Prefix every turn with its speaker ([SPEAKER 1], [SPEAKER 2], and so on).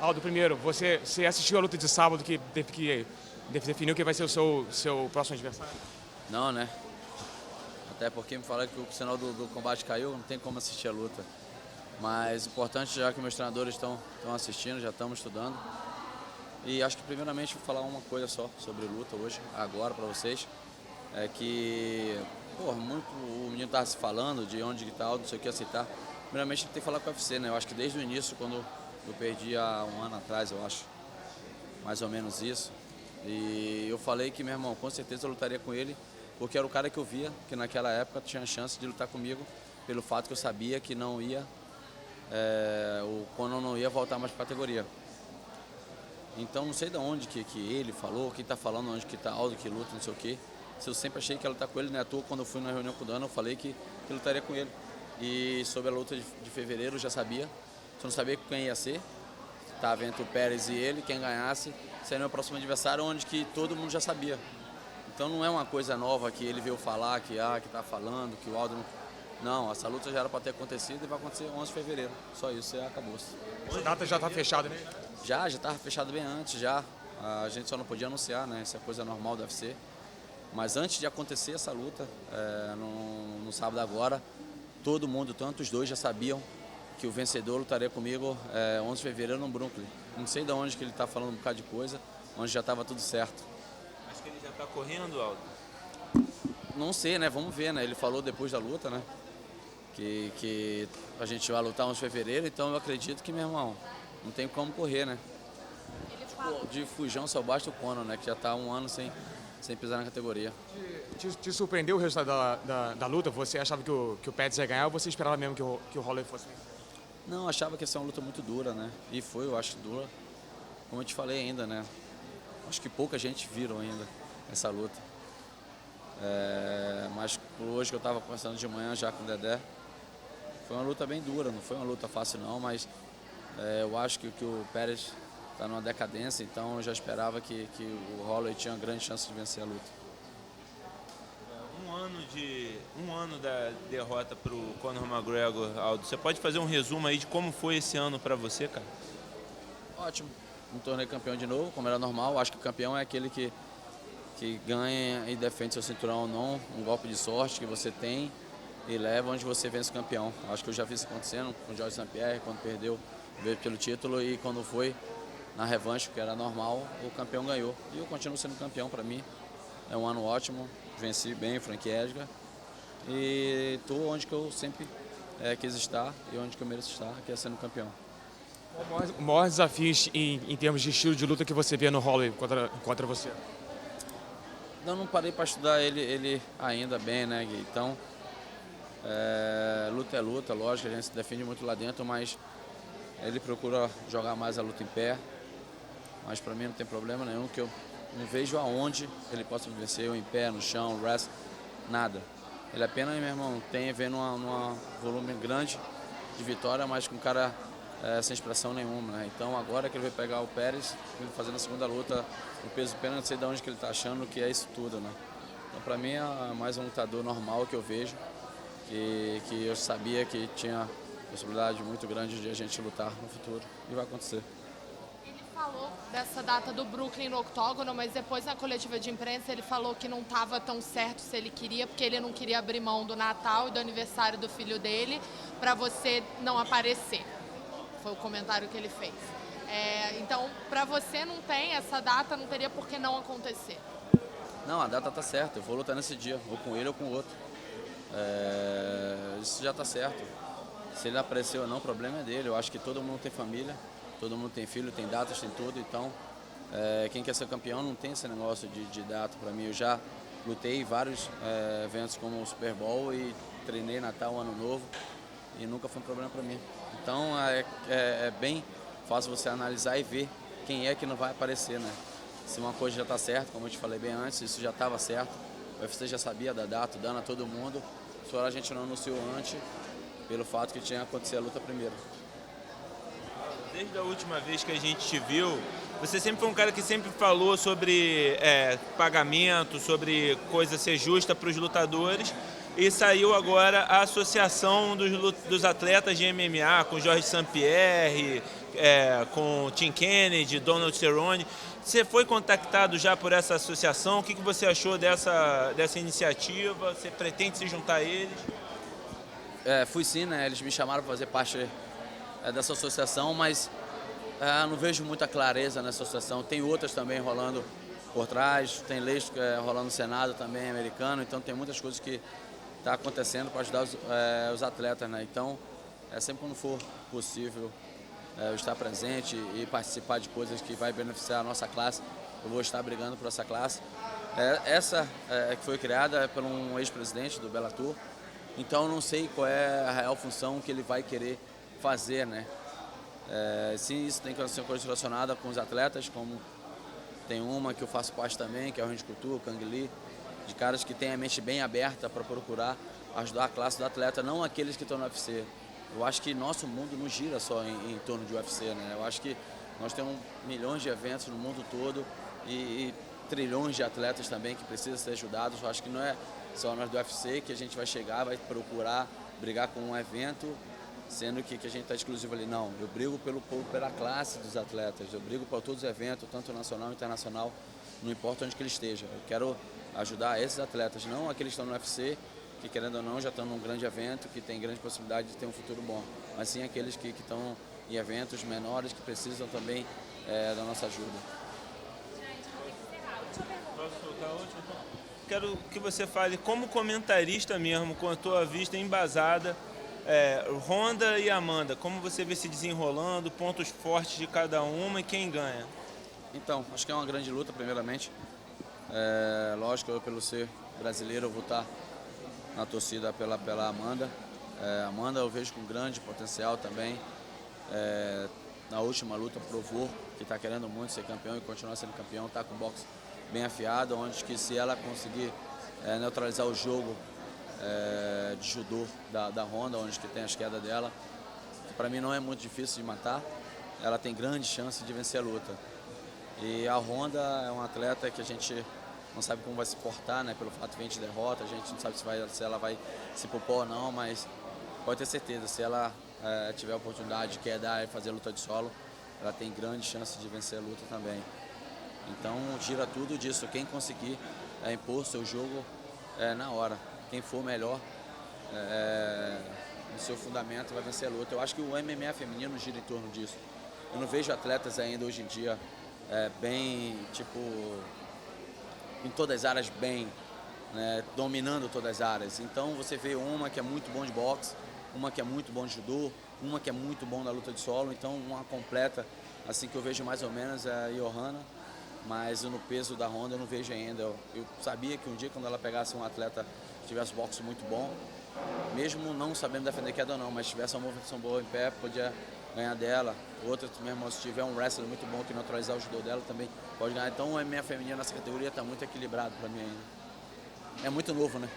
[SPEAKER 1] Aldo, primeiro, você assistiu a luta de sábado que definiu quem vai ser o seu próximo adversário?
[SPEAKER 2] Não, né? Até porque me falaram que o sinal do combate caiu, não tem como assistir a luta. Mas importante, já que meus treinadores estão assistindo, já estamos estudando. E acho que primeiramente vou falar uma coisa só sobre luta hoje, agora para vocês. É que, muito o menino estava se falando de onde que tal, não sei o que aceitar. Primeiramente tem que falar com o UFC, né? Eu acho que desde o início, quando eu perdi há um ano atrás, eu acho, mais ou menos isso. E eu falei que, meu irmão, com certeza eu lutaria com ele, porque era o cara que eu via, que naquela época tinha chance de lutar comigo, pelo fato que eu sabia que não ia, o Conor não ia voltar mais para a categoria. Então não sei de onde que ele falou, quem está falando, onde que está Aldo, que luta, não sei o quê. Se eu sempre achei que ia lutar com ele, né? À toa, quando eu fui na reunião com o Dana, eu falei que lutaria com ele. E sobre a luta de fevereiro, eu já sabia. Só não sabia quem ia ser. Estava entre o Pérez e ele, quem ganhasse seria o próximo adversário, onde que todo mundo já sabia. Então não é uma coisa nova que ele veio falar, que tá falando, que o Aldo não... Não, essa luta já era para ter acontecido e vai acontecer 11 de fevereiro. Só isso, acabou-se.
[SPEAKER 1] A data já está fechada, né?
[SPEAKER 2] Já estava fechado bem antes, já. A gente só não podia anunciar, né? Isso é coisa normal do UFC. Mas antes de acontecer essa luta, no sábado agora, todo mundo, tanto os dois, já sabiam que o vencedor lutaria comigo 11 de fevereiro no Brooklyn. Não sei de onde que ele está falando um bocado de coisa, onde já estava tudo certo.
[SPEAKER 3] Acho que ele já está correndo, Aldo?
[SPEAKER 2] Não sei, né? Vamos ver, né? Ele falou depois da luta, né? Que a gente vai lutar 11 de fevereiro, então eu acredito que, meu irmão, não tem como correr, né? De fujão só basta o Conor, né? Que já está há um ano sem pisar na categoria.
[SPEAKER 1] Te surpreendeu o resultado da luta? Você achava que o Pérez ia ganhar ou você esperava mesmo que o Holloway fosse vencer?
[SPEAKER 2] Não, achava que ia ser uma luta muito dura, né? E foi, eu acho, dura. Como eu te falei ainda, né? Acho que pouca gente viram ainda essa luta. Mas por hoje que eu estava conversando de manhã já com o Dedé, foi uma luta bem dura, não foi uma luta fácil não, mas eu acho que o Pérez está numa decadência, então eu já esperava que o Holloway tinha uma grande chance de vencer a luta.
[SPEAKER 3] Um ano da derrota para o Conor McGregor, Aldo. Você pode fazer um resumo aí de como foi esse ano para você, cara?
[SPEAKER 2] Ótimo. Me tornei campeão de novo, como era normal. Acho que o campeão é aquele que ganha e defende seu cinturão ou não. Um golpe de sorte que você tem e leva onde você vence o campeão. Acho que eu já vi isso acontecendo com o Georges St-Pierre, quando perdeu, veio pelo título, e quando foi na revanche, que era normal, o campeão ganhou. E eu continuo sendo campeão para mim. É um ano ótimo, venci bem Frankie Edgar e estou onde que eu sempre quis estar e onde que eu mereço estar, que é sendo campeão.
[SPEAKER 1] O maior desafio em termos de estilo de luta que você vê no Holloway contra você?
[SPEAKER 2] Eu não parei para estudar ele ainda bem, né, Gui? Então, luta é luta, lógico, a gente se defende muito lá dentro, mas ele procura jogar mais a luta em pé. Mas para mim não tem problema nenhum, que eu não vejo aonde ele possa me vencer, eu em pé, no chão, wrestling, nada. Ele apenas, meu irmão, vendo um volume grande de vitória, mas com um cara sem expressão nenhuma, né? Então agora que ele vai pegar o Pérez, ele fazendo a segunda luta, o peso pena, não sei de onde que ele está achando que é isso tudo, né? Então para mim é mais um lutador normal que eu vejo, que eu sabia que tinha possibilidade muito grande de a gente lutar no futuro, e vai acontecer.
[SPEAKER 4] Falou dessa data do Brooklyn no octógono, mas depois na coletiva de imprensa ele falou que não estava tão certo se ele queria, porque ele não queria abrir mão do Natal e do aniversário do filho dele para você não aparecer. Foi o comentário que ele fez. Então, para você não tem essa data, não teria por que não acontecer.
[SPEAKER 2] Não, a data tá certa, eu vou lutar nesse dia, ou com ele ou com o outro. Isso já tá certo. Se ele aparecer ou não, o problema é dele. Eu acho que todo mundo tem família. Todo mundo tem filho, tem datas, tem tudo, então quem quer ser campeão não tem esse negócio de data para mim. Eu já lutei em vários eventos como o Super Bowl e treinei Natal, Ano Novo e nunca foi um problema para mim. Então é bem fácil você analisar e ver quem é que não vai aparecer, né? Se uma coisa já está certa, como eu te falei bem antes, isso já estava certo, o UFC já sabia da data, dando a todo mundo, só a gente não anunciou antes pelo fato que tinha acontecido a luta primeiro.
[SPEAKER 3] Desde a última vez que a gente te viu, você sempre foi um cara que sempre falou sobre pagamento, sobre coisa ser justa para os lutadores. e saiu agora a associação dos atletas de MMA, com Jorge St-Pierre, com Tim Kennedy, Donald Cerrone. Você foi contactado já por essa associação? O que você achou dessa iniciativa? Você pretende se juntar a eles?
[SPEAKER 2] Fui sim, né? Eles me chamaram para fazer parte dessa associação, mas não vejo muita clareza nessa associação. Tem outras também rolando por trás, tem leis rolando no Senado também, americano, então tem muitas coisas que está acontecendo para ajudar os atletas, né? Então, sempre quando for possível eu estar presente e participar de coisas que vai beneficiar a nossa classe, eu vou estar brigando por essa classe. Essa que foi criada por um ex-presidente do Bellator, então não sei qual é a real função que ele vai querer fazer, né? Sim, isso tem que ser coisa relacionada com os atletas, como tem uma que eu faço parte também, que é o Randy Couture, o Kang Lee, de caras que têm a mente bem aberta para procurar ajudar a classe do atleta, não aqueles que estão no UFC. Eu acho que nosso mundo não gira só em torno de UFC, né? Eu acho que nós temos milhões de eventos no mundo todo e trilhões de atletas também que precisam ser ajudados. Eu acho que não é só nós do UFC que a gente vai chegar, vai procurar brigar com um evento, sendo que a gente está exclusivo ali. Não, eu brigo pela classe dos atletas, eu brigo por todos os eventos, tanto nacional e internacional, não importa onde que ele esteja. Eu quero ajudar esses atletas, não aqueles que estão no UFC, que querendo ou não já estão num grande evento, que tem grande possibilidade de ter um futuro bom, mas sim aqueles que estão em eventos menores, que precisam também da nossa ajuda.
[SPEAKER 3] Posso colocar outro? Quero que você fale como comentarista mesmo, com a tua vista embasada, Ronda e Amanda, como você vê se desenrolando, pontos fortes de cada uma e quem ganha?
[SPEAKER 2] Então, acho que é uma grande luta, primeiramente. Lógico, eu, pelo ser brasileiro, eu vou estar na torcida pela Amanda. Amanda eu vejo com grande potencial também. Na última luta provou que está querendo muito ser campeão e continuar sendo campeão, está com o boxe bem afiado, onde que se ela conseguir neutralizar o jogo de judô da Ronda, onde que tem as quedas dela, que para mim não é muito difícil de matar, ela tem grande chance de vencer a luta. E a Ronda é uma atleta que a gente não sabe como vai se portar, né, pelo fato que a gente derrota, a gente não sabe se ela vai se propor ou não, mas pode ter certeza, se ela tiver a oportunidade de quedar e fazer luta de solo, ela tem grande chance de vencer a luta também. Então gira tudo disso, quem conseguir impor seu jogo na hora, quem for melhor no seu fundamento vai vencer a luta. Eu acho que o MMA feminino gira em torno disso. Eu não vejo atletas ainda hoje em dia bem, tipo, em todas as áreas bem, né, dominando todas as áreas. Então você vê uma que é muito bom de boxe, uma que é muito bom de judô, uma que é muito bom na luta de solo, então uma completa, assim que eu vejo mais ou menos é a Johanna, mas no peso da Ronda eu não vejo ainda. Eu sabia que um dia quando ela pegasse um atleta que tivesse boxe muito bom, mesmo não sabendo defender queda ou não, mas tivesse uma movimentação boa em pé, podia ganhar dela. Outra mesmo, se tiver um wrestler muito bom que neutralizar o judô dela, também pode ganhar. Então o MMA feminino nessa categoria está muito equilibrado para mim ainda. É muito novo, né?